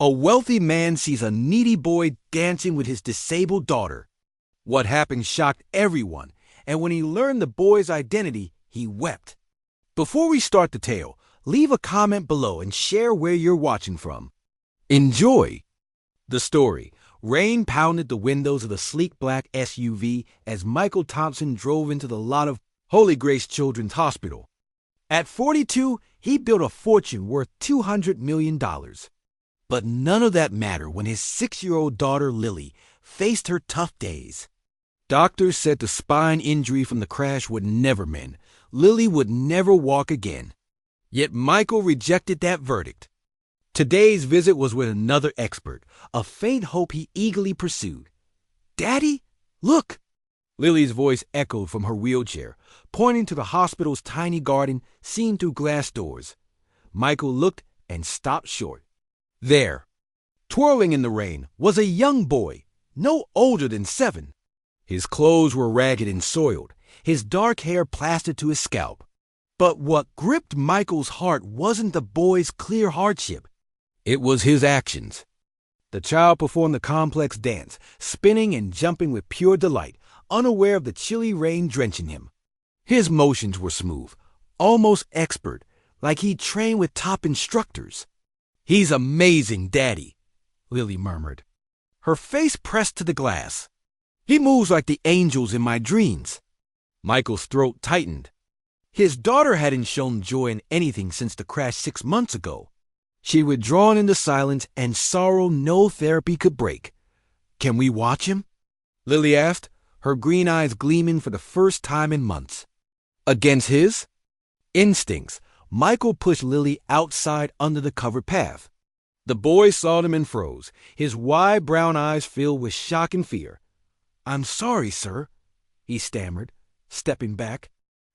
A wealthy man sees a needy boy dancing with his disabled daughter. What happened shocked everyone, and when he learned the boy's identity, he wept. Before we start the tale, leave a comment below and share where you're watching from. Enjoy! The story. Rain pounded the windows of the sleek black SUV as Michael Thompson drove into the lot of Holy Grace Children's Hospital. At 42, he built a fortune worth $200 million. But none of that mattered when his 6-year-old daughter Lily faced her tough days. Doctors said the spine injury from the crash would never mend. Lily would never walk again. Yet Michael rejected that verdict. Today's visit was with another expert, a faint hope he eagerly pursued. "Daddy, look!" Lily's voice echoed from her wheelchair, pointing to the hospital's tiny garden seen through glass doors. Michael looked and stopped short. There, twirling in the rain, was a young boy, no older than 7. His clothes were ragged and soiled, his dark hair plastered to his scalp. But what gripped Michael's heart wasn't the boy's clear hardship. It was his actions. The child performed the complex dance, spinning and jumping with pure delight, unaware of the chilly rain drenching him. His motions were smooth, almost expert, like he'd trained with top instructors. "He's amazing, Daddy," Lily murmured, her face pressed to the glass. "He moves like the angels in my dreams." Michael's throat tightened. His daughter hadn't shown joy in anything since the crash 6 months ago. She'd withdrawn into silence and sorrow no therapy could break. "Can we watch him?" Lily asked, her green eyes gleaming for the first time in months. Against his instincts, Michael pushed Lily outside under the covered path. The boy saw them and froze, his wide brown eyes filled with shock and fear. "I'm sorry, sir," he stammered, stepping back.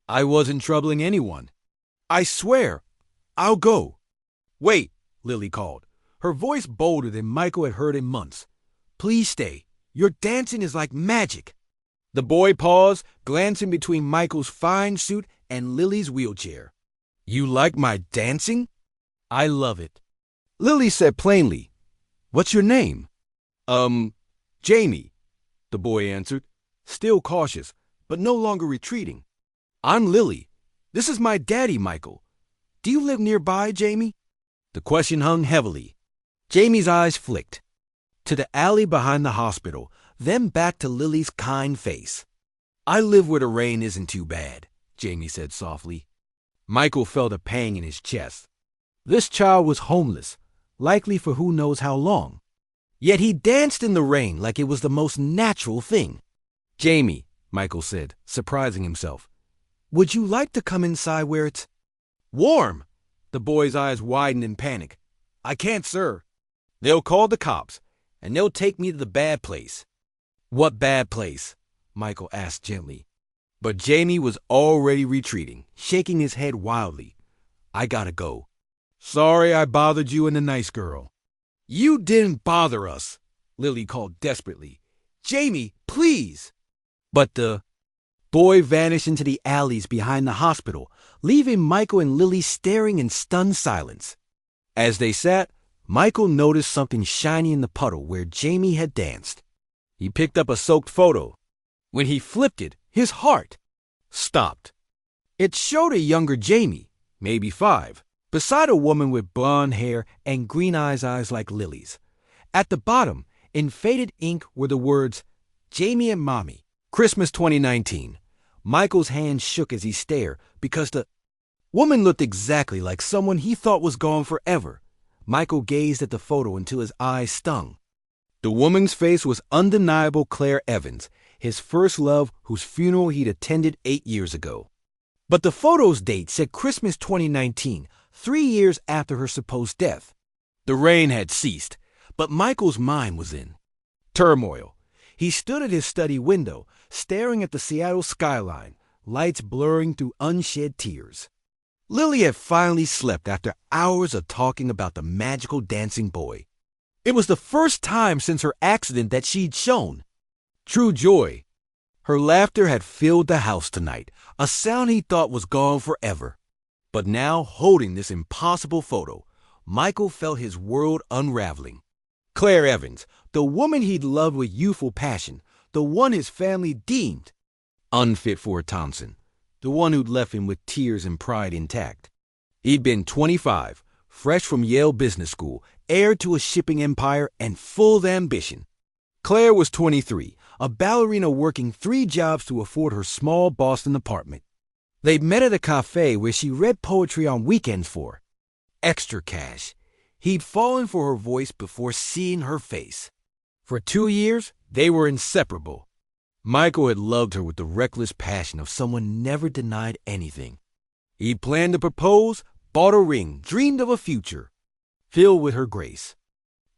"I wasn't troubling anyone. I swear, I'll go." "Wait," Lily called, her voice bolder than Michael had heard in months. "Please stay. Your dancing is like magic." The boy paused, glancing between Michael's fine suit and Lily's wheelchair. "You like my dancing?" "I love it." Lily said plainly, "What's your name?" Jamie," the boy answered, still cautious, but no longer retreating. "I'm Lily. This is my daddy, Michael. Do you live nearby, Jamie?" The question hung heavily. Jamie's eyes flicked to the alley behind the hospital, then back to Lily's kind face. "I live where the rain isn't too bad," Jamie said softly. Michael felt a pang in his chest. This child was homeless, likely for who knows how long. Yet he danced in the rain like it was the most natural thing. "Jamie," Michael said, surprising himself, "would you like to come inside where it's warm?" The boy's eyes widened in panic. "I can't, sir. They'll call the cops, and they'll take me to the bad place." "What bad place?" Michael asked gently. But Jamie was already retreating, shaking his head wildly. "I gotta go. Sorry I bothered you and the nice girl." "You didn't bother us," Lily called desperately. "Jamie, please." But the boy vanished into the alleys behind the hospital, leaving Michael and Lily staring in stunned silence. As they sat, Michael noticed something shiny in the puddle where Jamie had danced. He picked up a soaked photo. When he flipped it, his heart stopped. It showed a younger Jamie, maybe 5, beside a woman with blonde hair and green eyes like Lily's. At the bottom, in faded ink, were the words, "Jamie and Mommy, Christmas 2019. Michael's hand shook as he stared because the woman looked exactly like someone he thought was gone forever. Michael gazed at the photo until his eyes stung. The woman's face was undeniable Claire Evans, his first love whose funeral he'd attended 8 years ago. But the photo's date said Christmas 2019, 3 years after her supposed death. The rain had ceased, but Michael's mind was in turmoil. He stood at his study window, staring at the Seattle skyline, lights blurring through unshed tears. Lily had finally slept after hours of talking about the magical dancing boy. It was the first time since her accident that she'd shown true joy. Her laughter had filled the house tonight, a sound he thought was gone forever. But now, holding this impossible photo, Michael felt his world unraveling. Claire Evans, the woman he'd loved with youthful passion, the one his family deemed unfit for a Thompson, the one who'd left him with tears and pride intact. He'd been 25, fresh from Yale Business School, heir to a shipping empire, and full of ambition. Claire was 23, a ballerina working 3 jobs to afford her small Boston apartment. They'd met at a cafe where she read poetry on weekends for extra cash. He'd fallen for her voice before seeing her face. For 2 years, they were inseparable. Michael had loved her with the reckless passion of someone never denied anything. He'd planned to propose, bought a ring, dreamed of a future filled with her grace.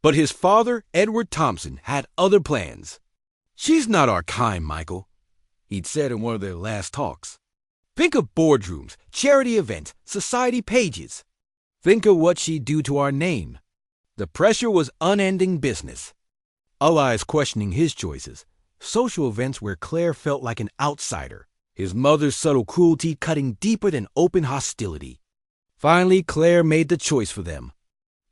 But his father, Edward Thompson, had other plans. "She's not our kind, Michael," he'd said in one of their last talks. "Think of boardrooms, charity events, society pages. Think of what she'd do to our name." The pressure was unending business. Allies questioning his choices, social events where Claire felt like an outsider, his mother's subtle cruelty cutting deeper than open hostility. Finally, Claire made the choice for them.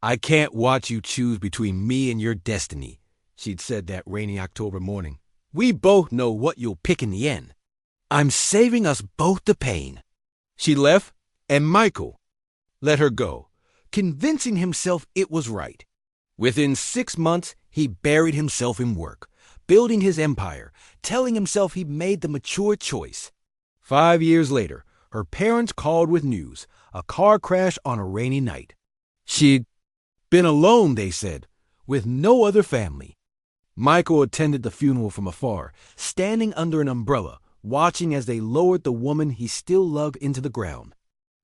"I can't watch you choose between me and your destiny," she'd said that rainy October morning. "We both know what you'll pick in the end. I'm saving us both the pain." She left, and Michael let her go, convincing himself it was right. Within 6 months, he buried himself in work, building his empire, telling himself he'd made the mature choice. 5 years later, her parents called with news, a car crash on a rainy night. She'd been alone, they said, with no other family. Michael attended the funeral from afar, standing under an umbrella, watching as they lowered the woman he still loved into the ground.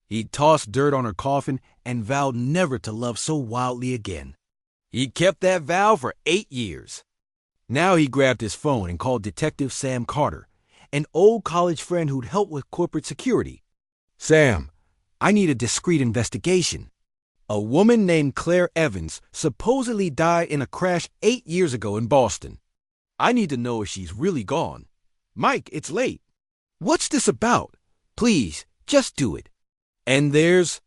He tossed dirt on her coffin and vowed never to love so wildly again. He kept that vow for 8 years. Now he grabbed his phone and called Detective Sam Carter, an old college friend who'd helped with corporate security. "Sam, I need a discreet investigation. A woman named Claire Evans supposedly died in a crash 8 years ago in Boston. I need to know if she's really gone. Mike, it's late. What's this about? Please, just do it." And there's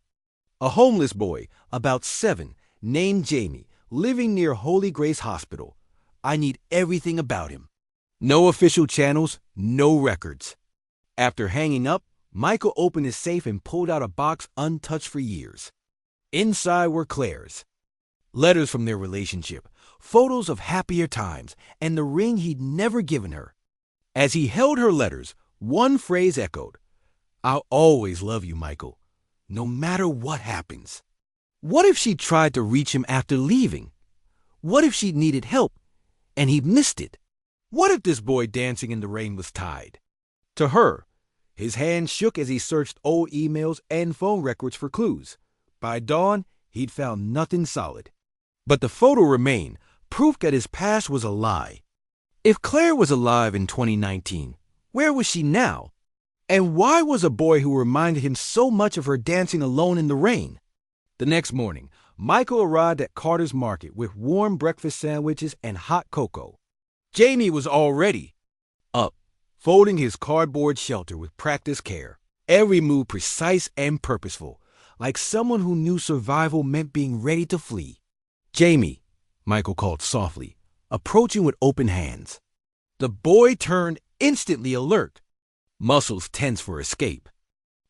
a homeless boy, about 7, named Jamie, living near Holy Grace Hospital. I need everything about him. No official channels, no records. After hanging up, Michael opened his safe and pulled out a box untouched for years. Inside were Claire's letters from their relationship, photos of happier times, and the ring he'd never given her. As he held her letters, one phrase echoed, "I'll always love you, Michael, no matter what happens." What if she tried to reach him after leaving? What if she needed help and he missed it? What if this boy dancing in the rain was tied to her? His hand shook as he searched old emails and phone records for clues. By dawn, he'd found nothing solid. But the photo remained, proof that his past was a lie. If Claire was alive in 2019, where was she now? And why was a boy who reminded him so much of her dancing alone in the rain? The next morning, Michael arrived at Carter's Market with warm breakfast sandwiches and hot cocoa. Jamie was already up, folding his cardboard shelter with practiced care, every move precise and purposeful, like someone who knew survival meant being ready to flee. "Jamie," Michael called softly, approaching with open hands. The boy turned instantly alert, muscles tense for escape.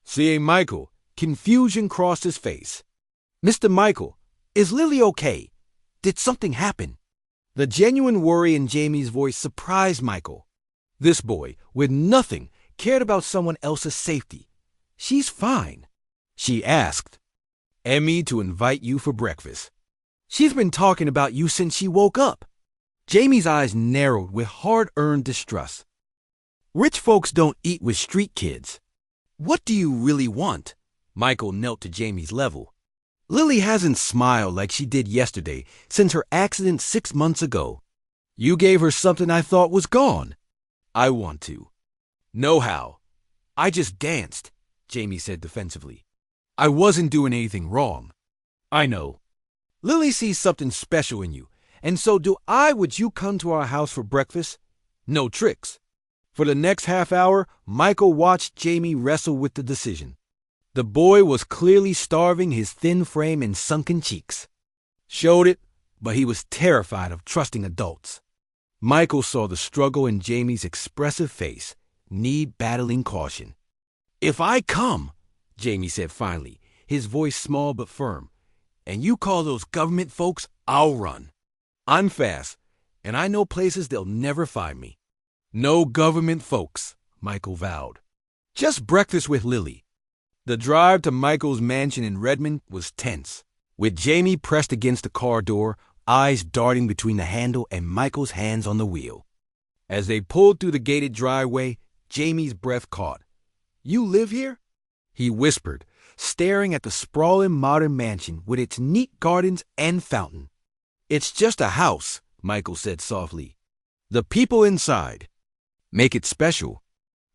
Seeing Michael, confusion crossed his face. "Mr. Michael, is Lily okay? Did something happen?" The genuine worry in Jamie's voice surprised Michael. This boy, with nothing, cared about someone else's safety. "She's fine." She asked Emmy to invite you for breakfast. "She's been talking about you since she woke up." Jamie's eyes narrowed with hard-earned distrust. "Rich folks don't eat with street kids. What do you really want?" Michael knelt to Jamie's level. "Lily hasn't smiled like she did yesterday since her accident 6 months ago. You gave her something I thought was gone." "I want to know how. I just danced," Jamie said defensively. "I wasn't doing anything wrong." "I know. Lily sees something special in you, and so do I. Would you come to our house for breakfast? No tricks." For the next half hour, Michael watched Jamie wrestle with the decision. The boy was clearly starving his thin frame and sunken cheeks. Showed it, but he was terrified of trusting adults. Michael saw the struggle in Jamie's expressive face, need battling caution. "If I come," Jamie said finally, his voice small but firm, "and you call those government folks, I'll run. I'm fast, and I know places they'll never find me." "No government folks," Michael vowed. "Just breakfast with Lily." The drive to Michael's mansion in Redmond was tense, with Jamie pressed against the car door, eyes darting between the handle and Michael's hands on the wheel. As they pulled through the gated driveway, Jamie's breath caught. "You live here?" he whispered, staring at the sprawling modern mansion with its neat gardens and fountain. "It's just a house," Michael said softly. "The people inside make it special."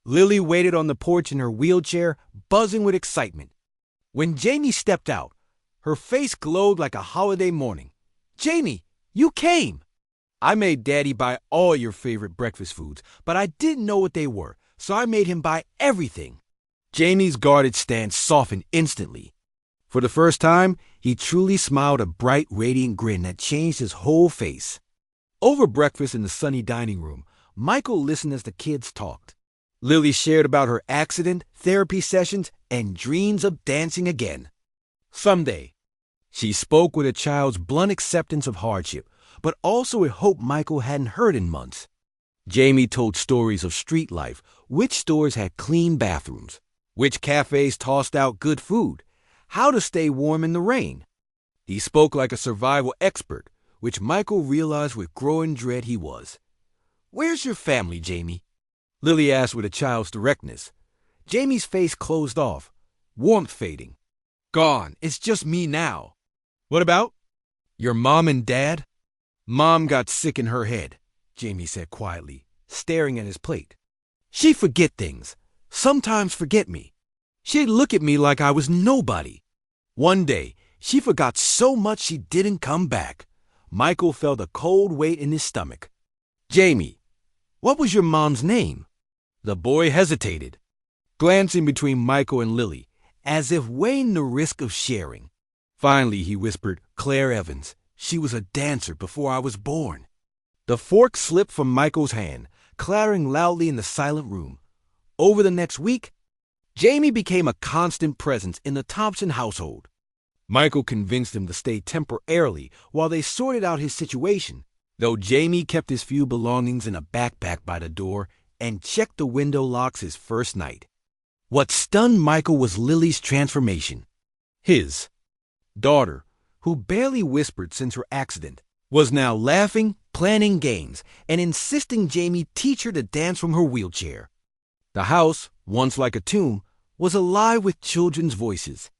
Lily waited on the porch in her wheelchair, buzzing with excitement. When Jamie stepped out, her face glowed like a holiday morning. "Jamie, you came!" "I made Daddy buy all your favorite breakfast foods, but I didn't know what they were, so I made him buy everything." Jamie's guarded stance softened instantly. For the first time, he truly smiled a bright, radiant grin that changed his whole face. Over breakfast in the sunny dining room, Michael listened as the kids talked. Lily shared about her accident, therapy sessions, and dreams of dancing again. "Someday." She spoke with a child's blunt acceptance of hardship, but also a hope Michael hadn't heard in months. Jamie told stories of street life, which stores had clean bathrooms, which cafes tossed out good food, how to stay warm in the rain. He spoke like a survival expert, which Michael realized with growing dread he was. "Where's your family, Jamie?" Lily asked with a child's directness. Jamie's face closed off, warmth fading. "Gone. It's just me now." "What about your mom and dad?" "Mom got sick in her head," Jamie said quietly, staring at his plate. "She'd forget things, sometimes forget me. She'd look at me like I was nobody. One day, she forgot so much she didn't come back." Michael felt a cold weight in his stomach. "Jamie, what was your mom's name?" The boy hesitated, glancing between Michael and Lily, as if weighing the risk of sharing. Finally, he whispered, "Claire Evans. She was a dancer before I was born." The fork slipped from Michael's hand, clattering loudly in the silent room. Over the next week, Jamie became a constant presence in the Thompson household. Michael convinced him to stay temporarily while they sorted out his situation, though Jamie kept his few belongings in a backpack by the door and checked the window locks his first night. What stunned Michael was Lily's transformation. His daughter, who barely whispered since her accident, was now laughing, planning games, and insisting Jamie teach her to dance from her wheelchair. The house, once like a tomb, was alive with children's voices.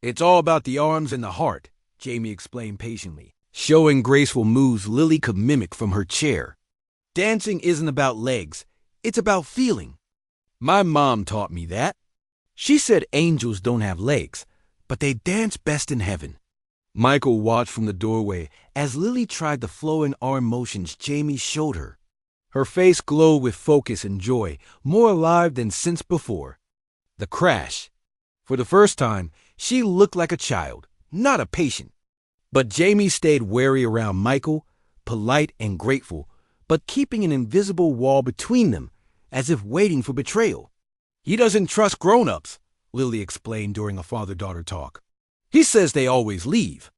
"It's all about the arms and the heart," Jamie explained patiently, showing graceful moves Lily could mimic from her chair. "Dancing isn't about legs. It's about feeling. My mom taught me that. She said angels don't have legs, but they dance best in heaven." Michael watched from the doorway as Lily tried the flowing arm motions Jamie showed her. Her face glowed with focus and joy, more alive than since before. The crash. For the first time, she looked like a child, not a patient. But Jamie stayed wary around Michael, polite and grateful, but keeping an invisible wall between them, as if waiting for betrayal. "He doesn't trust grown-ups," Lily explained during a father-daughter talk. "He says they always leave,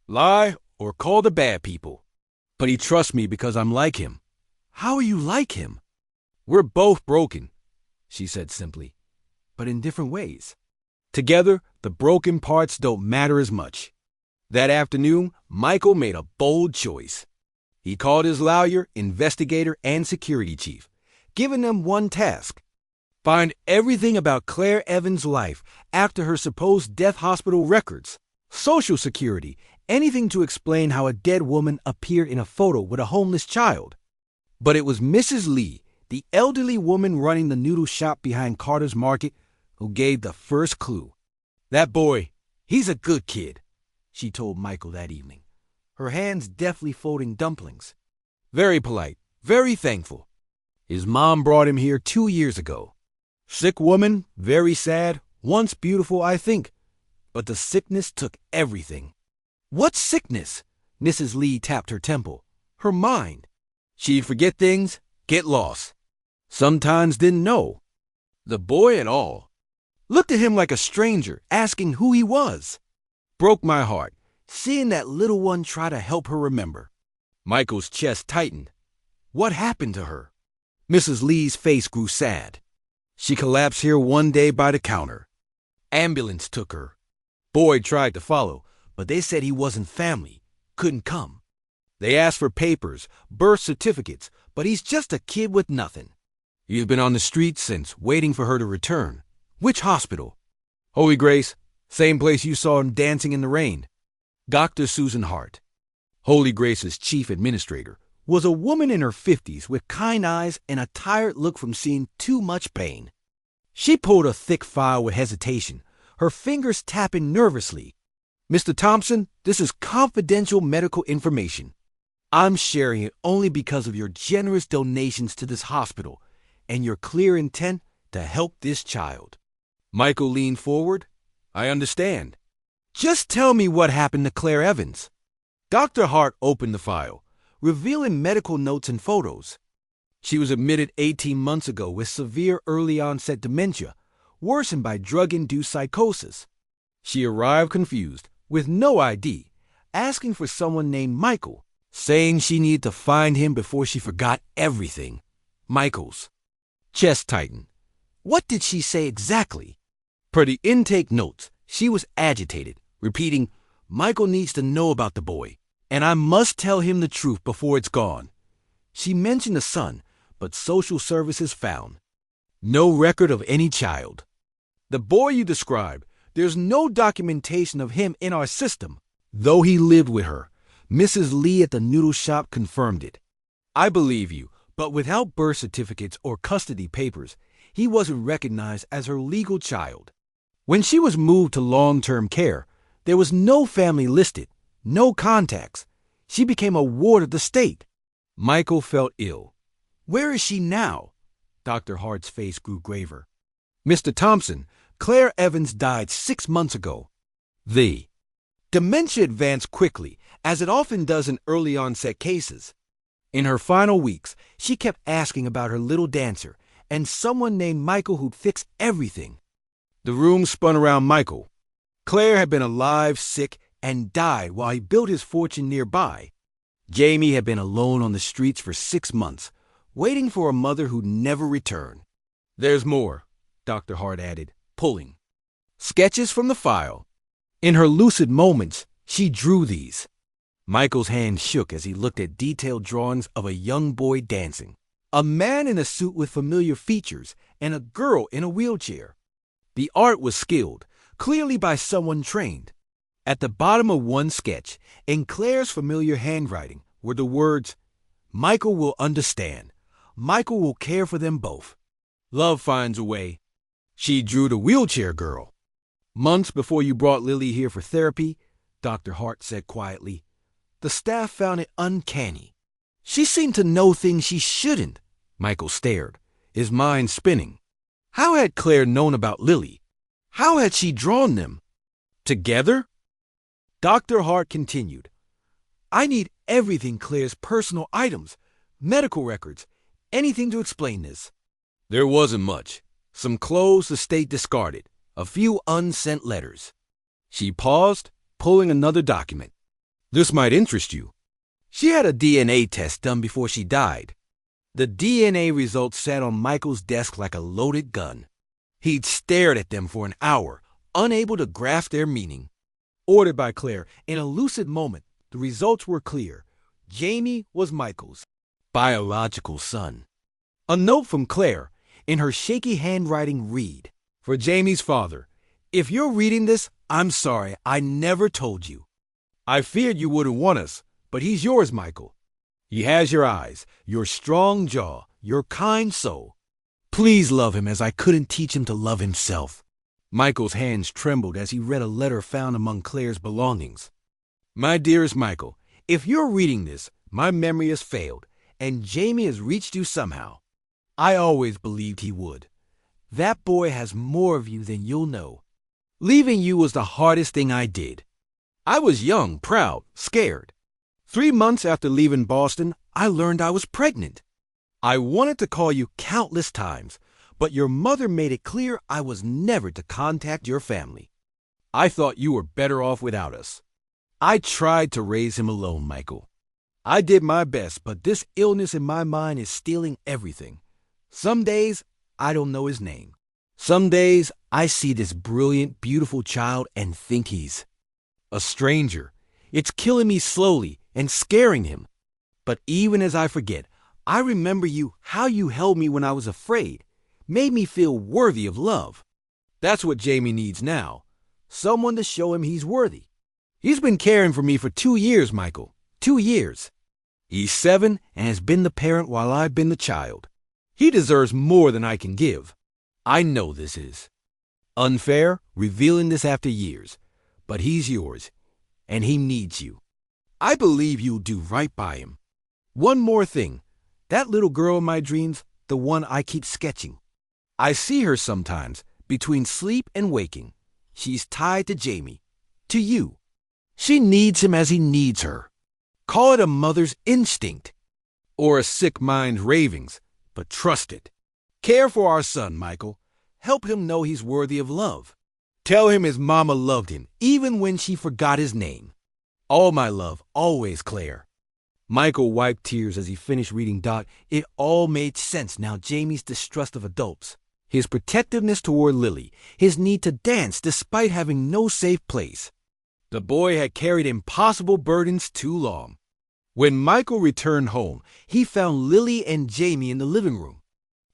lie, or call the bad people. But he trusts me because I'm like him." "How are you like him?" "We're both broken," she said simply, "but in different ways. Together, the broken parts don't matter as much." That afternoon, Michael made a bold choice. He called his lawyer, investigator, and security chief, giving them one task: find everything about Claire Evans' life after her supposed death, hospital records, Social Security, anything to explain how a dead woman appeared in a photo with a homeless child. But it was Mrs. Lee, the elderly woman running the noodle shop behind Carter's Market, who gave the first clue. "That boy, he's a good kid," she told Michael that evening, her hands deftly folding dumplings. "Very polite, very thankful. His mom brought him here 2 years ago. Sick woman, very sad, Once beautiful, I think, but the sickness took everything. What sickness? Mrs. Lee tapped her temple. Her mind. She'd forget things, get lost. Sometimes didn't know. The boy at all. Looked at him like a stranger, asking who he was. Broke my heart, seeing that little one try to help her remember. Michael's chest tightened. What happened to her? Mrs. Lee's face grew sad. She collapsed here one day by the counter. Ambulance took her. Boy tried to follow, but they said he wasn't family, couldn't come. They asked for papers, birth certificates, but he's just a kid with nothing. He's been on the street since, waiting for her to return. Which hospital? Holy Grace, same place you saw him dancing in the rain. Dr. Susan Hart, Holy Grace's chief administrator, was a woman in her 50s with kind eyes and a tired look from seeing too much pain. She pulled a thick file with hesitation, her fingers tapping nervously. Mr. Thompson, this is confidential medical information. I'm sharing it only because of your generous donations to this hospital and your clear intent to help this child. Michael leaned forward. I understand. Just tell me what happened to Claire Evans. Dr. Hart opened the file, revealing medical notes and photos. She was admitted 18 months ago with severe early-onset dementia, worsened by drug-induced psychosis. She arrived confused, with no ID, asking for someone named Michael, saying she needed to find him before she forgot everything. Michael's chest tightened. What did she say exactly? Per the intake notes, she was agitated, repeating, Michael needs to know about the boy, and I must tell him the truth before it's gone. She mentioned a son, but social services found no record of any child. The boy you described, there's no documentation of him in our system, though he lived with her. Mrs. Lee at the noodle shop confirmed it. I believe you, but without birth certificates or custody papers, he wasn't recognized as her legal child. When she was moved to long-term care, there was no family listed, no contacts. She became a ward of the state. Michael felt ill. Where is she now? Dr. Hart's face grew graver. Mr. Thompson, Claire Evans died 6 months ago. The dementia advanced quickly, as it often does in early-onset cases. In her final weeks, she kept asking about her little dancer and someone named Michael who'd fix everything. The room spun around Michael. Claire had been alive, sick, and died while he built his fortune nearby. Jamie had been alone on the streets for 6 months, waiting for a mother who'd never return. There's more, Dr. Hart added, pulling sketches from the file. In her lucid moments, she drew these. Michael's hand shook as he looked at detailed drawings of a young boy dancing, a man in a suit with familiar features, and a girl in a wheelchair. The art was skilled, clearly by someone trained. At the bottom of one sketch, in Claire's familiar handwriting, were the words, Michael will understand. Michael will care for them both. Love finds a way. She drew the wheelchair girl. Months before you brought Lily here for therapy, Dr. Hart said quietly, the staff found it uncanny. She seemed to know things she shouldn't. Michael stared, his mind spinning. How had Claire known about Lily? How had she drawn them? Together? Dr. Hart continued. I need everything Claire's personal items, medical records, anything to explain this. There wasn't much. Some clothes the state discarded, a few unsent letters. She paused, pulling another document. This might interest you. She had a DNA test done before she died. The DNA results sat on Michael's desk like a loaded gun. He'd stared at them for an hour, unable to grasp their meaning. Ordered by Claire, in a lucid moment, the results were clear. Jamie was Michael's biological son. A note from Claire, in her shaky handwriting, read, for Jamie's father, if you're reading this, I'm sorry, I never told you. I feared you wouldn't want us, but he's yours, Michael. He has your eyes, your strong jaw, your kind soul. Please love him as I couldn't teach him to love himself. Michael's hands trembled as he read a letter found among Claire's belongings. My dearest Michael, if you're reading this, my memory has failed, and Jamie has reached you somehow. I always believed he would. That boy has more of you than you'll know. Leaving you was the hardest thing I did. I was young, proud, scared. 3 months after leaving Boston, I learned I was pregnant. I wanted to call you countless times, but your mother made it clear I was never to contact your family. I thought you were better off without us. I tried to raise him alone, Michael. I did my best, but this illness in my mind is stealing everything. Some days, I don't know his name. Some days, I see this brilliant, beautiful child and think he's a stranger. It's killing me slowly and scaring him. But even as I forget, I remember how you held me when I was afraid, made me feel worthy of love. That's what Jamie needs now. Someone to show him he's worthy. He's been caring for me for 2 years, Michael. 2 years. He's 7 and has been the parent while I've been the child. He deserves more than I can give. I know this is unfair, revealing this after years, but he's yours, and he needs you. I believe you'll do right by him. One more thing. That little girl in my dreams, the one I keep sketching. I see her sometimes, between sleep and waking. She's tied to Jamie, to you. She needs him as he needs her. Call it a mother's instinct, or a sick mind's ravings, but trust it. Care for our son, Michael. Help him know he's worthy of love. Tell him his mama loved him, even when she forgot his name. All my love, always, Claire. Michael wiped tears as he finished reading Doc. It all made sense now. Jamie's distrust of adults, his protectiveness toward Lily, his need to dance despite having no safe place. The boy had carried impossible burdens too long. When Michael returned home, he found Lily and Jamie in the living room.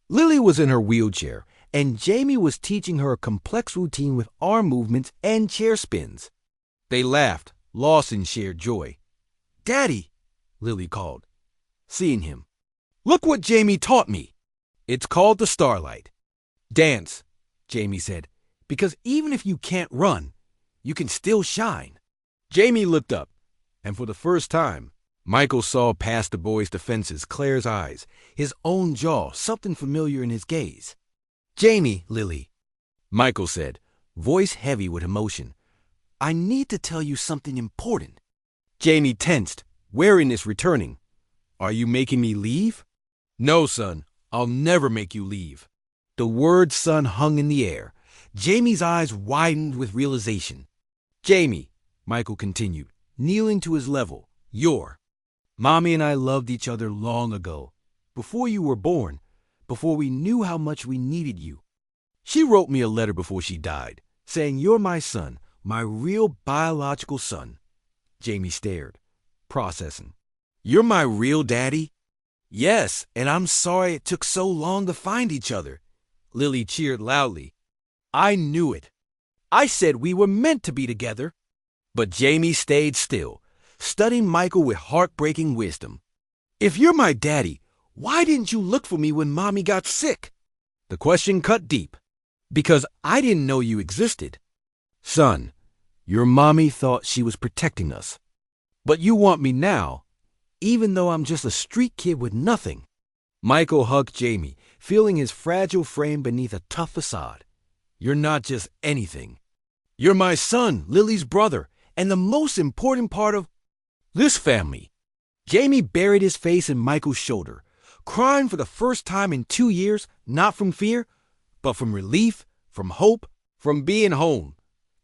Lily was in her wheelchair, and Jamie was teaching her a complex routine with arm movements and chair spins. They laughed, lost in shared joy. "Daddy," Lily called, seeing him. "Look what Jamie taught me. It's called the Starlight. Dance," Jamie said, "because even if you can't run, you can still shine." Jamie looked up, and for the first time, Michael saw past the boy's defenses, Claire's eyes, his own jaw, something familiar in his gaze. "Jamie, Lily," Michael said, voice heavy with emotion, "I need to tell you something important." Jamie tensed, wariness returning. "Are you making me leave?" "No, son, I'll never make you leave." The word son hung in the air. Jamie's eyes widened with realization. "Jamie," Michael continued, kneeling to his level, Mommy and I loved each other long ago, before you were born, before we knew how much we needed you. She wrote me a letter before she died, saying you're my son, my real biological son." Jamie stared, processing. "You're my real daddy?" "Yes, and I'm sorry it took so long to find each other." Lily cheered loudly. "I knew it. I said we were meant to be together." But Jamie stayed still, studying Michael with heartbreaking wisdom. "If you're my daddy, why didn't you look for me when Mommy got sick?" The question cut deep. "Because I didn't know you existed." "Son, your mommy thought she was protecting us. But you want me now, even though I'm just a street kid with nothing." Michael hugged Jamie, feeling his fragile frame beneath a tough facade. "You're not just anything. You're my son, Lily's brother, and the most important part of this family." Jamie buried his face in Michael's shoulder, crying for the first time in 2 years, not from fear, but from relief, from hope, from being home.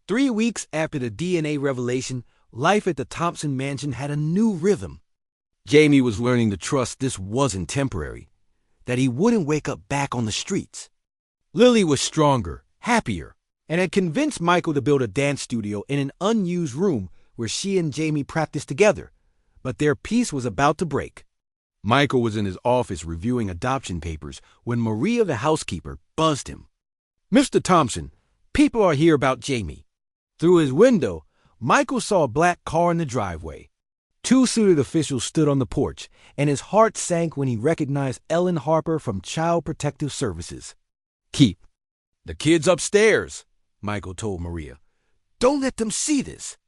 3 weeks after the DNA revelation, life at the Thompson mansion had a new rhythm. Jamie was learning to trust this wasn't temporary, that he wouldn't wake up back on the streets. Lily was stronger, happier, and had convinced Michael to build a dance studio in an unused room where she and Jamie practiced together, but their peace was about to break. Michael was in his office reviewing adoption papers when Maria, the housekeeper, buzzed him. "Mr. Thompson, people are here about Jamie." Through his window, Michael saw a black car in the driveway. 2 suited officials stood on the porch, and his heart sank when he recognized Ellen Harper from Child Protective Services. "Keep the kids upstairs," Michael told Maria. "Don't let them see this."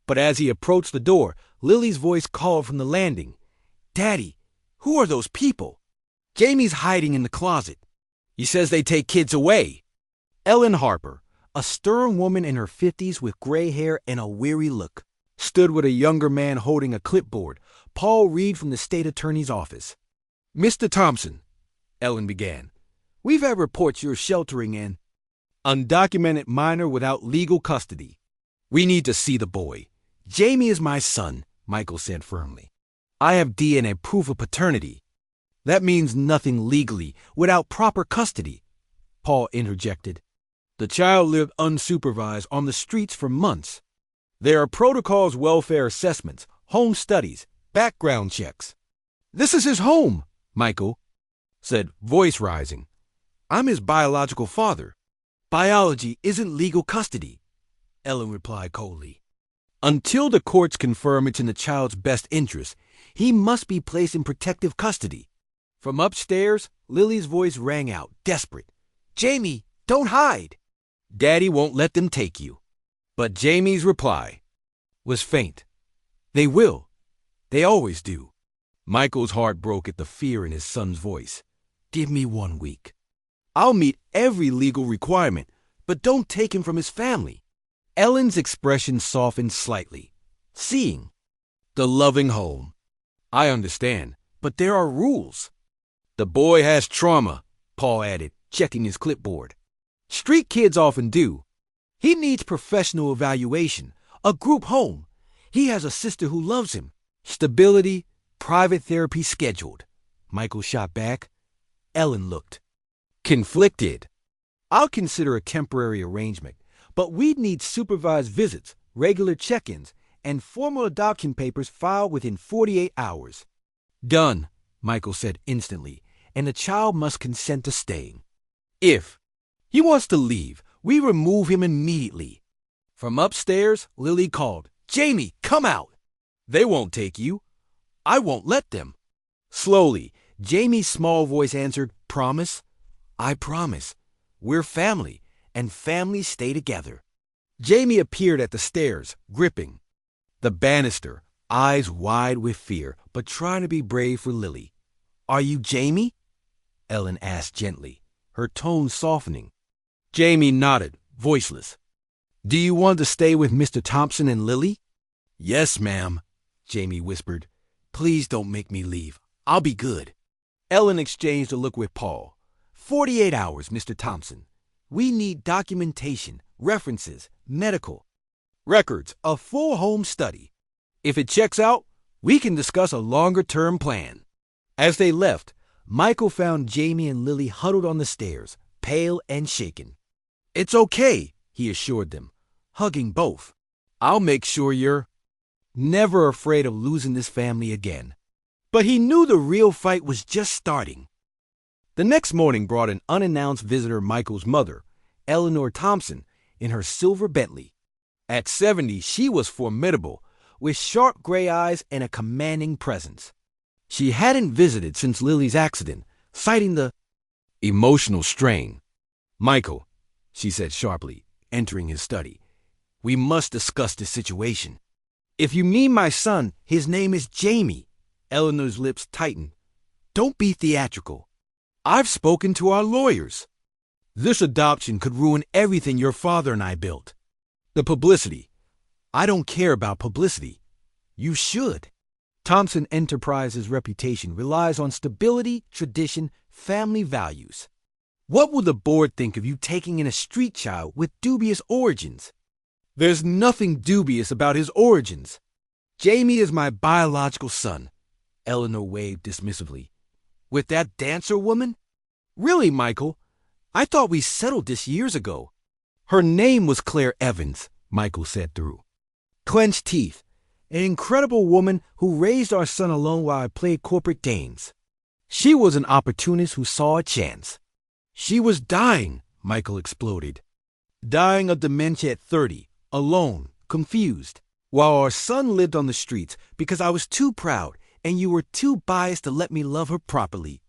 But as he approached the door, Lily's voice called from the landing. "Daddy, who are those people?" "Jamie's hiding in the closet." He says they take kids away. Ellen Harper, a stern woman in her 50s with gray hair and a weary look, stood with a younger man holding a clipboard, Paul Reed from the state attorney's office. Mr. Thompson, Ellen began, we've had reports you're sheltering an undocumented minor without legal custody. We need to see the boy. Jamie is my son, Michael said firmly. I have DNA proof of paternity. That means nothing legally without proper custody, Paul interjected. The child lived unsupervised on the streets for months. There are protocols, welfare assessments, home studies, background checks. This is his home, Michael said, voice rising. I'm his biological father. Biology isn't legal custody, Ellen replied coldly. Until the courts confirm it's in the child's best interest, he must be placed in protective custody. From upstairs, Lily's voice rang out, desperate. Jamie, don't hide. Daddy won't let them take you. But Jamie's reply was faint. They will. They always do. Michael's heart broke at the fear in his son's voice. Give me 1 week. I'll meet every legal requirement, but don't take him from his family. Ellen's expression softened slightly. Seeing the loving home. I understand, but there are rules. The boy has trauma, Paul added, checking his clipboard. Street kids often do. He needs professional evaluation, a group home. He has a sister who loves him. Stability, private therapy scheduled. Michael shot back. Ellen looked conflicted. I'll consider a temporary arrangement, but we'd need supervised visits, regular check-ins, and formal adoption papers filed within 48 hours. Done, Michael said instantly, and the child must consent to staying. If he wants to leave, we remove him immediately. From upstairs, Lily called, Jamie, come out. They won't take you. I won't let them. Slowly, Jamie's small voice answered, Promise? I promise. We're family, and families stay together. Jamie appeared at the stairs, gripping the banister, eyes wide with fear, but trying to be brave for Lily. Are you Jamie? Ellen asked gently, her tone softening. Jamie nodded, voiceless. Do you want to stay with Mr. Thompson and Lily? Yes, ma'am, Jamie whispered. Please don't make me leave. I'll be good. Ellen exchanged a look with Paul. 48 hours, Mr. Thompson. We need documentation, references, medical records, a full home study. If it checks out, we can discuss a longer-term plan. As they left, Michael found Jamie and Lily huddled on the stairs, pale and shaken. It's okay, he assured them, hugging both. I'll make sure you're never afraid of losing this family again. But he knew the real fight was just starting. The next morning brought an unannounced visitor, Michael's mother, Eleanor Thompson, in her silver Bentley. At 70, she was formidable, with sharp gray eyes and a commanding presence. She hadn't visited since Lily's accident, citing the emotional strain. Michael, she said sharply, entering his study, we must discuss this situation. If you mean my son, his name is Jamie. Eleanor's lips tightened. Don't be theatrical. I've spoken to our lawyers. This adoption could ruin everything your father and I built. The publicity. I don't care about publicity. You should. Thompson Enterprises' reputation relies on stability, tradition, family values. What will the board think of you taking in a street child with dubious origins? There's nothing dubious about his origins. Jamie is my biological son, Eleanor waved dismissively. With that dancer woman? Really, Michael? I thought we settled this years ago. Her name was Claire Evans, Michael said through clenched teeth. An incredible woman who raised our son alone while I played corporate games. She was an opportunist who saw a chance. She was dying, Michael exploded. Dying of dementia at 30, alone, confused, while our son lived on the streets because I was too proud and you were too biased to let me love her properly.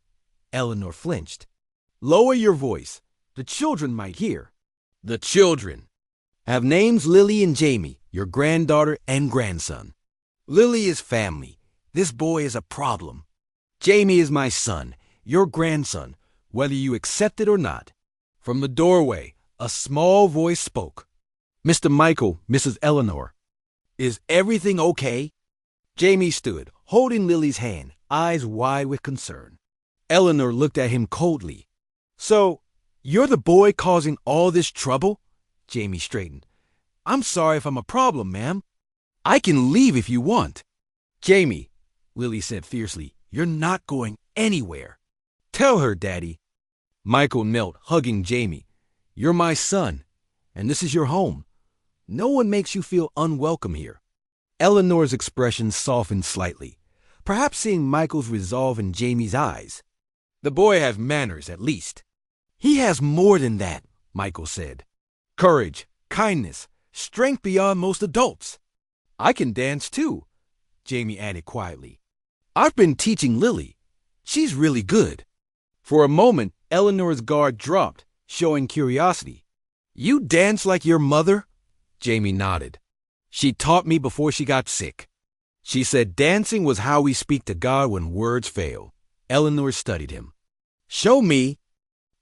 Eleanor flinched. Lower your voice. The children might hear. The children have names Lily and Jamie, your granddaughter and grandson. Lily is family. This boy is a problem. Jamie is my son, your grandson. whether you accept it or not. From the doorway, a small voice spoke. Mr. Michael, Mrs. Eleanor. Is everything okay? Jamie stood, holding Lily's hand, eyes wide with concern. Eleanor looked at him coldly. So, you're the boy causing all this trouble? Jamie straightened. I'm sorry if I'm a problem, ma'am. I can leave if you want. Jamie, Lily said fiercely, you're not going anywhere. Tell her, Daddy. Michael knelt, hugging Jamie. You're my son, and this is your home. No one makes you feel unwelcome here. Eleanor's expression softened slightly, perhaps seeing Michael's resolve in Jamie's eyes. The boy has manners, at least. He has more than that, Michael said. Courage, kindness, strength beyond most adults. I can dance too, Jamie added quietly. I've been teaching Lily. She's really good. For a moment, Eleanor's guard dropped, showing curiosity. You dance like your mother? Jamie nodded. She taught me before she got sick. She said dancing was how we speak to God when words fail. Eleanor studied him. Show me.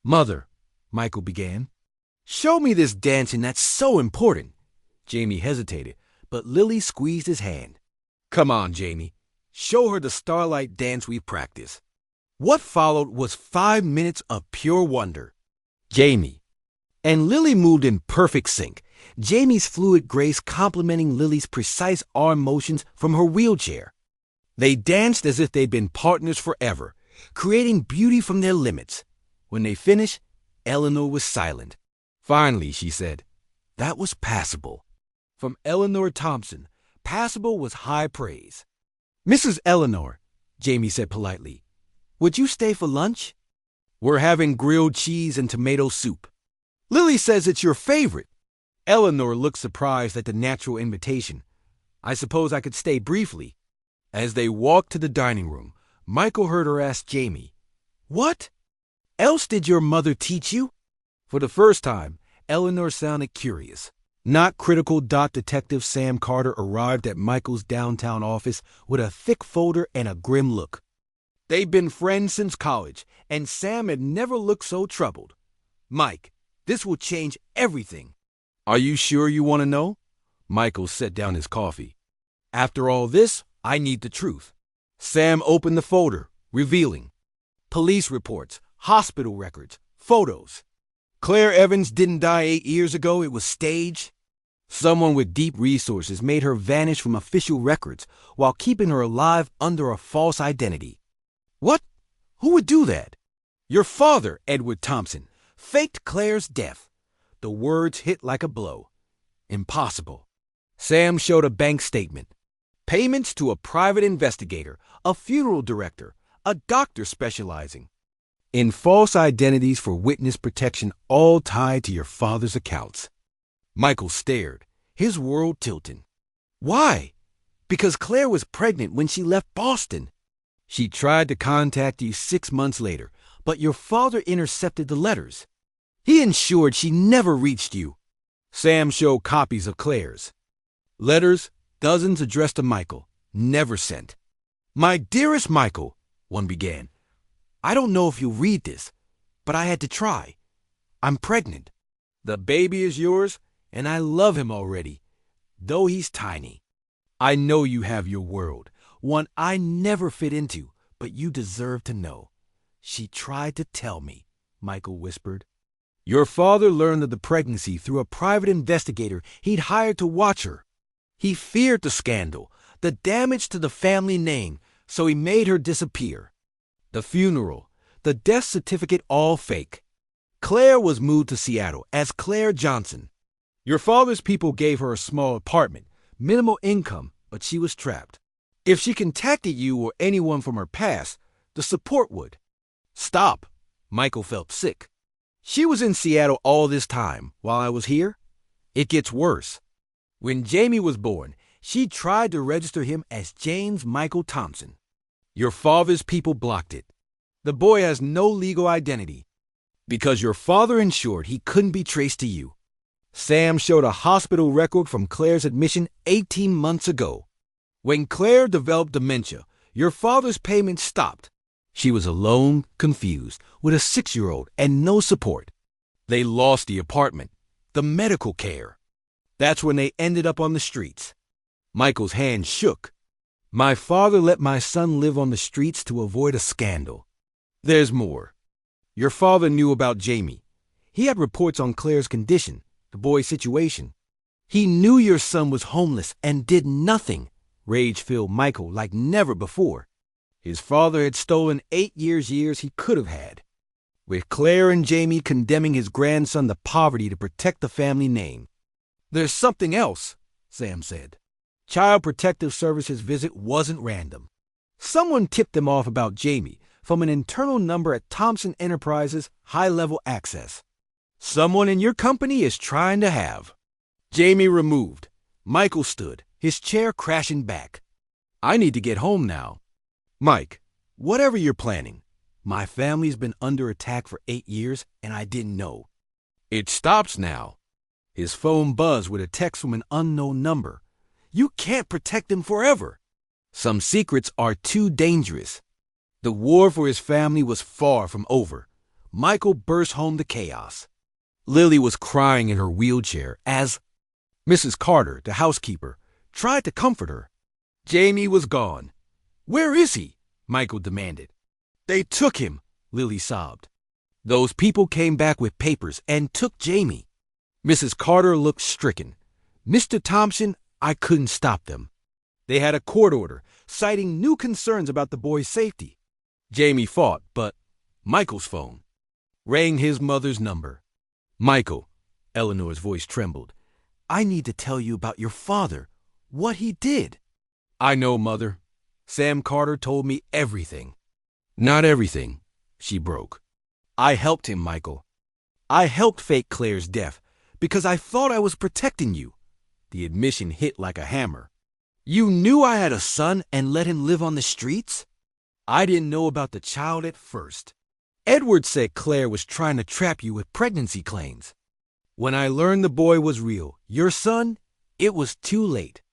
Mother, Michael began. Show me this dancing that's so important. Jamie hesitated, but Lily squeezed his hand. Come on, Jamie. Show her the starlight dance we practice. What followed was 5 minutes of pure wonder. Jamie. And Lily moved in perfect sync, Jamie's fluid grace complementing Lily's precise arm motions from her wheelchair. They danced as if they'd been partners forever, creating beauty from their limits. When they finished, Eleanor was silent. Finally, she said, that was passable. From Eleanor Thompson, passable was high praise. Mrs. Eleanor, Jamie said politely, would you stay for lunch? We're having grilled cheese and tomato soup. Lily says it's your favorite. Eleanor looked surprised at the natural invitation. I suppose I could stay briefly. As they walked to the dining room, Michael heard her ask Jamie, what else did your mother teach you? For the first time, Eleanor sounded curious. Not critical. Detective Sam Carter arrived at Michael's downtown office with a thick folder and a grim look. They'd been friends since college, and Sam had never looked so troubled. Mike, this will change everything. Are you sure you want to know? Michael set down his coffee. After all this, I need the truth. Sam opened the folder, revealing police reports, hospital records, photos. Claire Evans didn't die 8 years ago. It was staged. Someone with deep resources made her vanish from official records while keeping her alive under a false identity. What? Who would do that? Your father, Edward Thompson, faked Claire's death. The words hit like a blow. Impossible. Sam showed a bank statement. Payments to a private investigator, a funeral director, a doctor specializing in false identities for witness protection, all tied to your father's accounts. Michael stared, his world tilting. Why? Because Claire was pregnant when she left Boston. She tried to contact you 6 months later, but your father intercepted the letters. He ensured she never reached you. Sam showed copies of Claire's letters, dozens addressed to Michael, never sent. My dearest Michael, one began. I don't know if you'll read this, but I had to try. I'm pregnant. The baby is yours, and I love him already, though he's tiny. I know you have your world, one I never fit into, but you deserve to know. She tried to tell me, Michael whispered. Your father learned of the pregnancy through a private investigator he'd hired to watch her. He feared the scandal, the damage to the family name, so he made her disappear. The funeral, the death certificate, all fake. Claire was moved to Seattle as Claire Johnson. Your father's people gave her a small apartment, minimal income, but she was trapped. If she contacted you or anyone from her past, the support would. Stop. Michael felt sick. She was in Seattle all this time while I was here. It gets worse. When Jamie was born, she tried to register him as James Michael Thompson. Your father's people blocked it. The boy has no legal identity because your father ensured he couldn't be traced to you. Sam showed a hospital record from Claire's admission 18 months ago. When Claire developed dementia, your father's payments stopped. She was alone, confused, with a 6-year-old and no support. They lost the apartment, the medical care. That's when they ended up on the streets. Michael's hand shook. My father let my son live on the streets to avoid a scandal. There's more. Your father knew about Jamie. He had reports on Claire's condition, the boy's situation. He knew your son was homeless and did nothing. Rage filled Michael like never before. His father had stolen 8 years he could have had. With Claire and Jamie condemning his grandson to poverty to protect the family name. There's something else, Sam said. Child Protective Services visit wasn't random. Someone tipped them off about Jamie from an internal number at Thompson Enterprises high-level access. Someone in your company is trying to have. Jamie removed. Michael stood, his chair crashing back. I need to get home now. Mike, whatever you're planning, my family's been under attack for 8 years and I didn't know. It stops now. His phone buzzed with a text from an unknown number. You can't protect them forever. Some secrets are too dangerous. The war for his family was far from over. Michael burst home to chaos. Lily was crying in her wheelchair as Mrs. Carter, the housekeeper, tried to comfort her. Jamie was gone. Where is he? Michael demanded. They took him, Lily sobbed. Those people came back with papers and took Jamie. Mrs. Carter looked stricken. Mr. Thompson, I couldn't stop them. They had a court order citing new concerns about the boy's safety. Jamie fought, but Michael's phone rang his mother's number. Michael, Eleanor's voice trembled. I need to tell you about your father, what he did. I know, Mother. Sam Carter told me everything. Not everything, she broke. I helped him, Michael. I helped fake Claire's death because I thought I was protecting you. The admission hit like a hammer. You knew I had a son and let him live on the streets? I didn't know about the child at first. Edward said Claire was trying to trap you with pregnancy claims. When I learned the boy was real, your son, it was too late.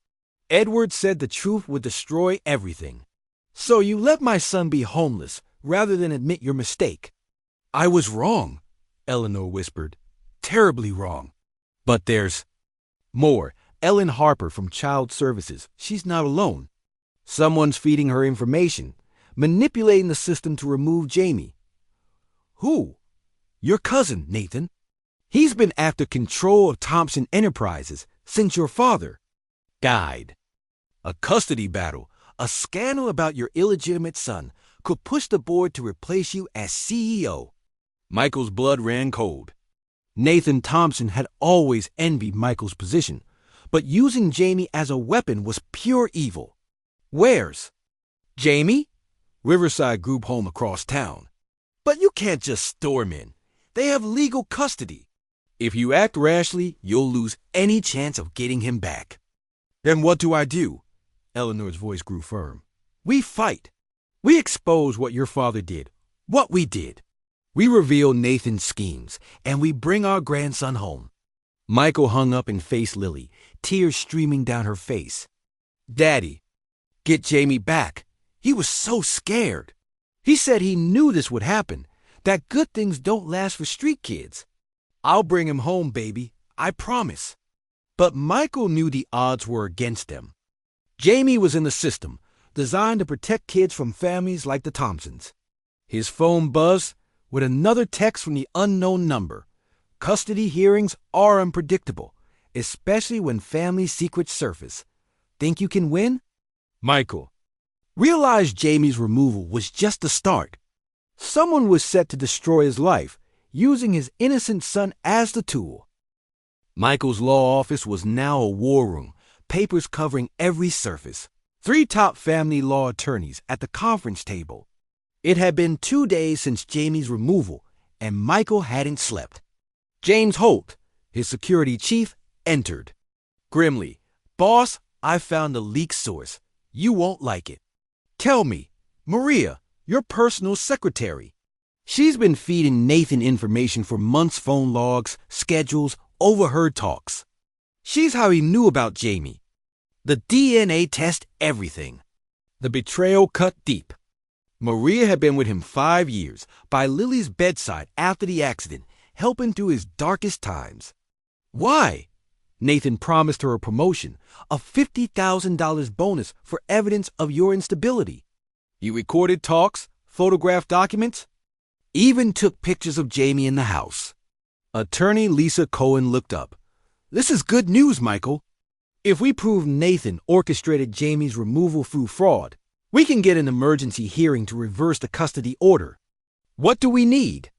Edward said the truth would destroy everything. So you let my son be homeless rather than admit your mistake. I was wrong, Eleanor whispered. Terribly wrong. But there's more. Ellen Harper from Child Services. She's not alone. Someone's feeding her information, manipulating the system to remove Jamie. Who? Your cousin, Nathan. He's been after control of Thompson Enterprises since your father died. A custody battle, a scandal about your illegitimate son could push the board to replace you as CEO. Michael's blood ran cold. Nathan Thompson had always envied Michael's position, but using Jamie as a weapon was pure evil. Where's Jamie? Riverside Group home across town. But you can't just storm in. They have legal custody. If you act rashly, you'll lose any chance of getting him back. Then what do I do? Eleanor's voice grew firm. We fight. We expose what your father did, what we did. We reveal Nathan's schemes, and we bring our grandson home. Michael hung up and faced Lily, tears streaming down her face. Daddy, get Jamie back. He was so scared. He said he knew this would happen, that good things don't last for street kids. I'll bring him home, baby, I promise. But Michael knew the odds were against them. Jamie was in the system, designed to protect kids from families like the Thompsons. His phone buzzed with another text from the unknown number. Custody hearings are unpredictable, especially when family secrets surface. Think you can win? Michael realized Jamie's removal was just the start. Someone was set to destroy his life, using his innocent son as the tool. Michael's law office was now a war room, papers covering every surface. 3 top family law attorneys at the conference table. It had been 2 days since Jamie's removal, and Michael hadn't slept. James Holt, his security chief, entered. Grimly, Boss, I found a leak source. You won't like it. Tell me, Maria, your personal secretary. She's been feeding Nathan information for months, phone logs, schedules, overheard talks. She's how he knew about Jamie. The DNA test, everything. The betrayal cut deep. Maria had been with him 5 years, by Lily's bedside after the accident, helping through his darkest times. Why? Nathan promised her a promotion, a $50,000 bonus for evidence of your instability. He recorded talks, photographed documents, even took pictures of Jamie in the house. Attorney Lisa Cohen looked up. This is good news, Michael. If we prove Nathan orchestrated Jamie's removal through fraud, we can get an emergency hearing to reverse the custody order. What do we need?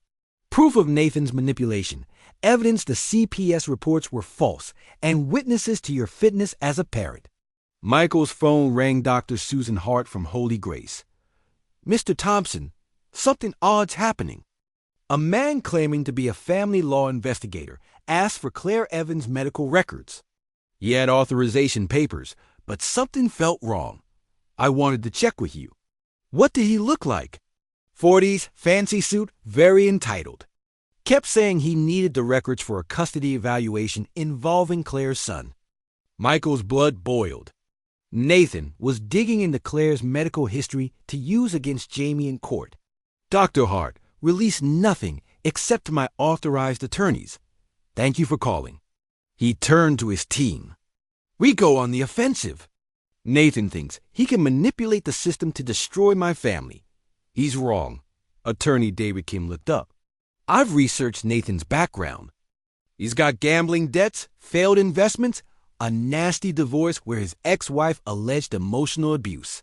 Proof of Nathan's manipulation, evidence the CPS reports were false, and witnesses to your fitness as a parent. Michael's phone rang Dr. Susan Hart from Holy Grace. Mr. Thompson, something odd's happening. A man claiming to be a family law investigator asked for Claire Evans' medical records. He had authorization papers, but something felt wrong. I wanted to check with you. What did he look like? 40s, fancy suit, very entitled. Kept saying he needed the records for a custody evaluation involving Claire's son. Michael's blood boiled. Nathan was digging into Claire's medical history to use against Jamie in court. Dr. Hart released nothing except to my authorized attorneys. Thank you for calling. He turned to his team. We go on the offensive. Nathan thinks he can manipulate the system to destroy my family. He's wrong. Attorney David Kim looked up. I've researched Nathan's background. He's got gambling debts, failed investments, a nasty divorce where his ex-wife alleged emotional abuse.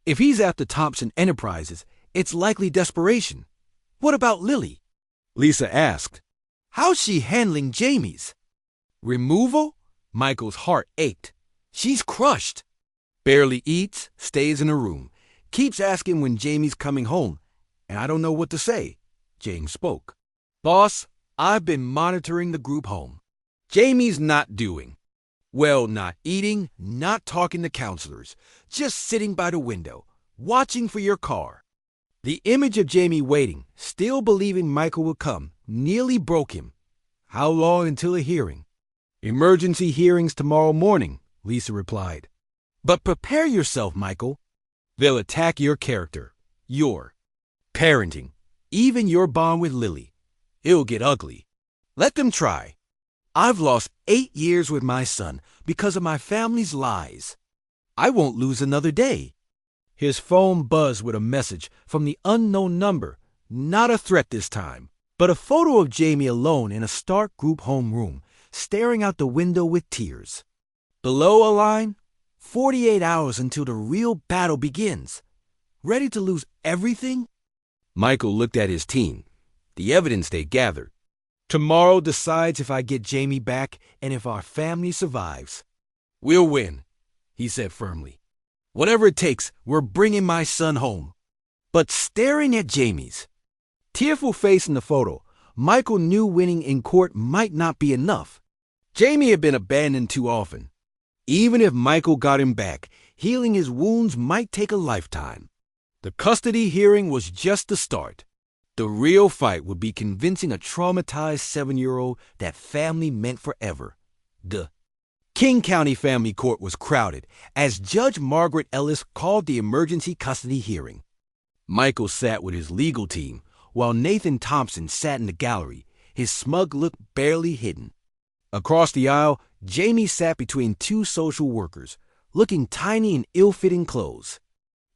If he's after Thompson Enterprises, it's likely desperation. What about Lily? Lisa asked. How's she handling Jamie's? Removal? Michael's heart ached. She's crushed. Barely eats, stays in her room, keeps asking when Jamie's coming home, and I don't know what to say. James spoke. Boss, I've been monitoring the group home. Jamie's not doing. Well, not eating, not talking to counselors, just sitting by the window, watching for your car. The image of Jamie waiting, still believing Michael will come, nearly broke him. How long until a hearing? Emergency hearings tomorrow morning, Lisa replied. But prepare yourself, Michael. They'll attack your character, your parenting, even your bond with Lily. It'll get ugly. Let them try. I've lost 8 years with my son because of my family's lies. I won't lose another day. His phone buzzed with a message from the unknown number, not a threat this time, but a photo of Jamie alone in a stark group home room, staring out the window with tears. Below a line, 48 hours until the real battle begins. Ready to lose everything? Michael looked at his team, the evidence they gathered. Tomorrow decides if I get Jamie back and if our family survives. We'll win, he said firmly. Whatever it takes, we're bringing my son home. But staring at Jamie's tearful face in the photo, Michael knew winning in court might not be enough. Jamie had been abandoned too often. Even if Michael got him back, healing his wounds might take a lifetime. The custody hearing was just the start. The real fight would be convincing a traumatized 7-year-old that family meant forever. The King County Family Court was crowded as Judge Margaret Ellis called the emergency custody hearing. Michael sat with his legal team, while Nathan Thompson sat in the gallery, his smug look barely hidden. Across the aisle, Jamie sat between 2 social workers, looking tiny in ill-fitting clothes.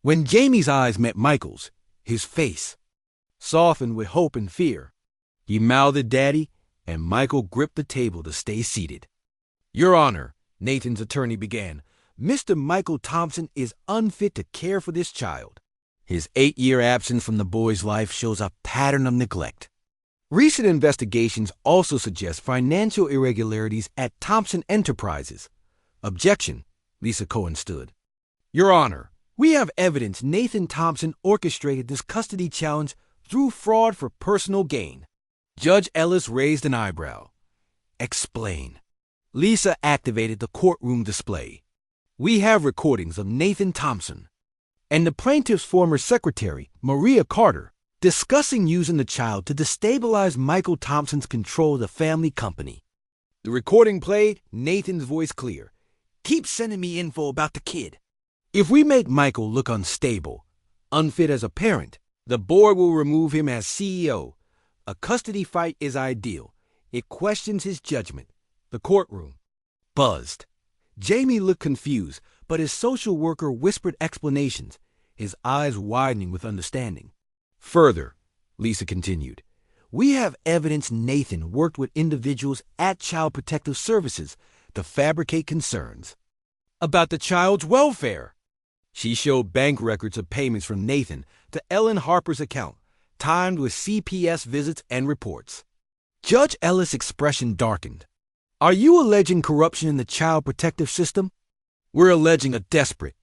When Jamie's eyes met Michael's, his face softened with hope and fear. He mouthed at Daddy, and Michael gripped the table to stay seated. Your Honor, Nathan's attorney began, Mr. Michael Thompson is unfit to care for this child. His 8-year absence from the boy's life shows a pattern of neglect. Recent investigations also suggest financial irregularities at Thompson Enterprises. Objection, Lisa Cohen stood. Your Honor, we have evidence Nathan Thompson orchestrated this custody challenge through fraud for personal gain. Judge Ellis raised an eyebrow. Explain. Lisa activated the courtroom display. We have recordings of Nathan Thompson and the plaintiff's former secretary, Maria Carter, discussing using the child to destabilize Michael Thompson's control of the family company. The recording played, Nathan's voice clear. Keep sending me info about the kid. If we make Michael look unstable, unfit as a parent. The board will remove him as CEO. A custody fight is ideal. It questions his judgment. The courtroom buzzed. Jamie looked confused, but his social worker whispered explanations, his eyes widening with understanding. Further, Lisa continued, we have evidence Nathan worked with individuals at Child Protective Services to fabricate concerns about the child's welfare. She showed bank records of payments from Nathan to Ellen Harper's account, timed with CPS visits and reports. Judge Ellis' expression darkened. Are you alleging corruption in the child protective system? We're alleging a desperate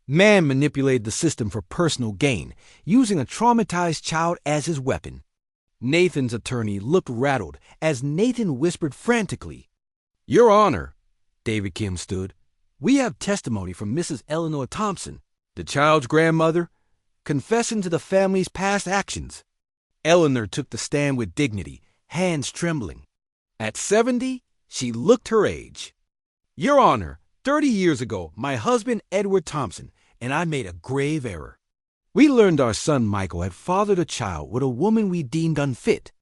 man manipulated the system for personal gain, using a traumatized child as his weapon. Nathan's attorney looked rattled as Nathan whispered frantically. Your Honor, David Kim stood. We have testimony from Mrs. Eleanor Thompson, the child's grandmother, confessing to the family's past actions. Eleanor took the stand with dignity, hands trembling. At 70, she looked her age. Your Honor, 30 years ago, my husband Edward Thompson and I made a grave error. We learned our son Michael had fathered a child with a woman we deemed unfit.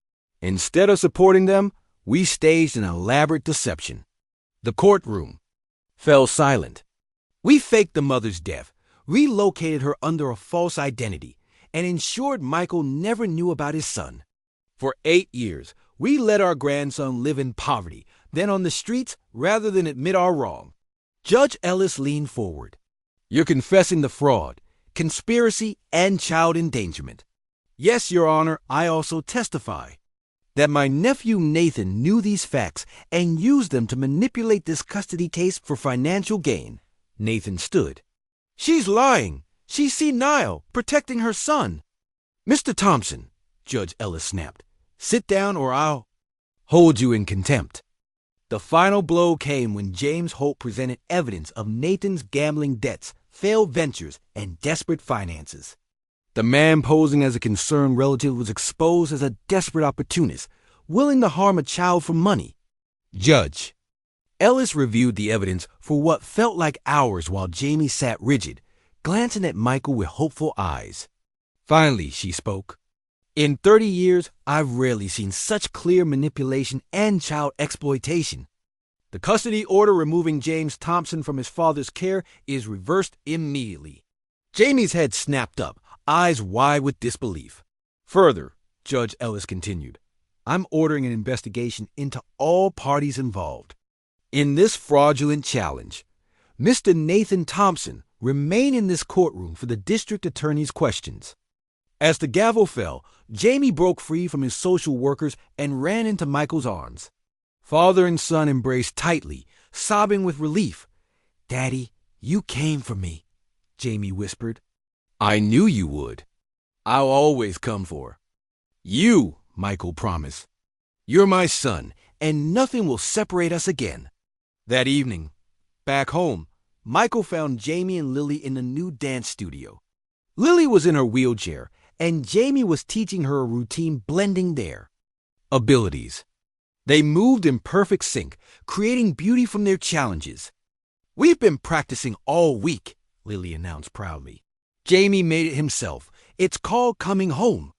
Instead of supporting them, we staged an elaborate deception. The courtroom fell silent. We faked the mother's death, relocated her under a false identity, and ensured Michael never knew about his son. For 8 years, we let our grandson live in poverty, then on the streets, rather than admit our wrong. Judge Ellis leaned forward. You're confessing the fraud, conspiracy, and child endangerment. Yes, Your Honor, I also testify that my nephew Nathan knew these facts and used them to manipulate this custody case for financial gain. Nathan stood. She's lying. She's senile, protecting her son. Mr. Thompson, Judge Ellis snapped, sit down or I'll hold you in contempt. The final blow came when James Holt presented evidence of Nathan's gambling debts, failed ventures, and desperate finances. The man posing as a concerned relative was exposed as a desperate opportunist, willing to harm a child for money. Judge Ellis reviewed the evidence for what felt like hours while Jamie sat rigid, glancing at Michael with hopeful eyes. Finally, she spoke. In 30 years, I've rarely seen such clear manipulation and child exploitation. The custody order removing James Thompson from his father's care is reversed immediately. Jamie's head snapped up, eyes wide with disbelief. Further, Judge Ellis continued, I'm ordering an investigation into all parties involved. In this fraudulent challenge, Mr. Nathan Thompson remained in this courtroom for the district attorney's questions. As the gavel fell, Jamie broke free from his social workers and ran into Michael's arms. Father and son embraced tightly, sobbing with relief. Daddy, you came for me, Jamie whispered. I knew you would. I'll always come for you, Michael promised. You're my son, and nothing will separate us again. That evening, back home, Michael found Jamie and Lily in the new dance studio. Lily was in her wheelchair, and Jamie was teaching her a routine blending their abilities. They moved in perfect sync, creating beauty from their challenges. We've been practicing all week, Lily announced proudly. Jamie made it himself. It's called coming home.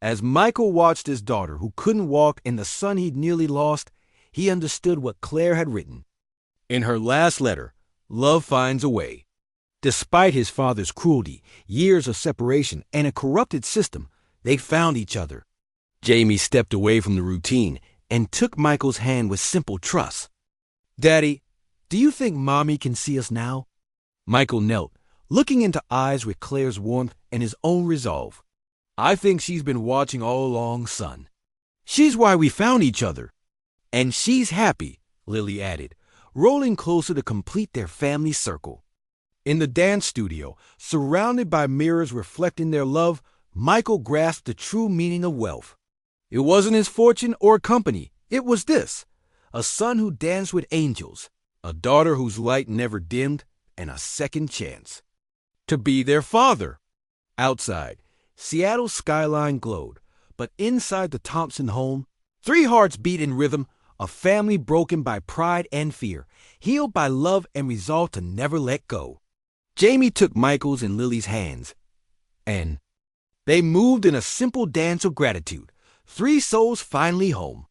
As Michael watched his daughter, who couldn't walk, and the son he'd nearly lost, he understood what Claire had written. In her last letter, love finds a way. Despite his father's cruelty, years of separation, and a corrupted system, they found each other. Jamie stepped away from the routine and took Michael's hand with simple trust. Daddy, do you think Mommy can see us now? Michael knelt, looking into eyes with Claire's warmth and his own resolve. I think she's been watching all along, son. She's why we found each other. And she's happy, Lily added, rolling closer to complete their family circle. In the dance studio, surrounded by mirrors reflecting their love, Michael grasped the true meaning of wealth. It wasn't his fortune or company. It was this: a son who danced with angels, a daughter whose light never dimmed, and a second chance to be their father. Outside, Seattle's skyline glowed, but inside the Thompson home, 3 hearts beat in rhythm, a family broken by pride and fear, healed by love and resolved to never let go. Jamie took Michael's and Lily's hands, and they moved in a simple dance of gratitude. 3 souls finally home.